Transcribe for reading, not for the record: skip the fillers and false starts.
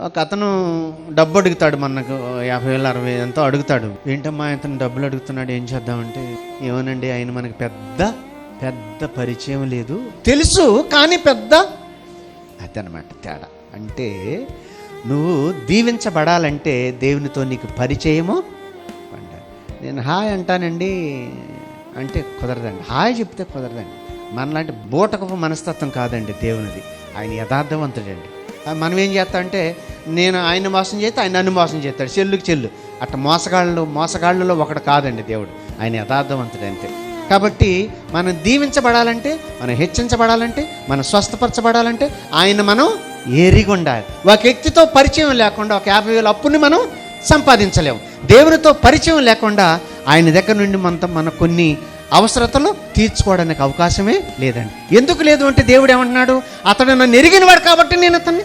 ఒక అతను డబ్బు అడుగుతాడు, మనకు 50,000 60,000 ఎంతో అడుగుతాడు. ఏంటమ్మా ఇతను డబ్బులు అడుగుతున్నాడు, ఏం చేద్దామంటే, ఏమోనండి ఆయన మనకి పెద్ద పరిచయం లేదు, తెలుసు కానీ పెద్ద, అదనమాట తేడా. అంటే నువ్వు దీవించబడాలంటే దేవునితో నీకు పరిచయము ఉండాలి. నేను హాయ్ అంటానండి అంటే కుదరదండి, హాయ్ చెప్తే కుదరదండి. మనలాంటి బూటకపు మనస్తత్వం కాదండి దేవునిది. ఆయన యథార్థవంతుడండి. మనం ఏం చేస్తాం అంటే, నేను ఆయన మోసం చేస్తే ఆయన నన్ను మోసం చేస్తాడు, చెల్లుకి చెల్లు. అట్లా మోసగాళ్ళలో ఒకడు కాదండి దేవుడు. ఆయన యథార్థవంతుడు అంతే. కాబట్టి మనం దీవించబడాలంటే, మనం హెచ్చించబడాలంటే, మనం స్వస్థపరచబడాలంటే ఆయన మనం ఎరిగి ఉండాలి. ఒక వ్యక్తితో పరిచయం లేకుండా ఒక 50,000 అప్పుని మనం సంపాదించలేము. దేవునితో పరిచయం లేకుండా ఆయన దగ్గర నుండి మన కొన్ని అవసరతలు తీర్చుకోవడానికి అవకాశమే లేదండి. ఎందుకు లేదు అంటే, దేవుడు ఏమంటున్నాడు, అతడు నన్ను ఎరిగినవాడు కాబట్టి నేను అతన్ని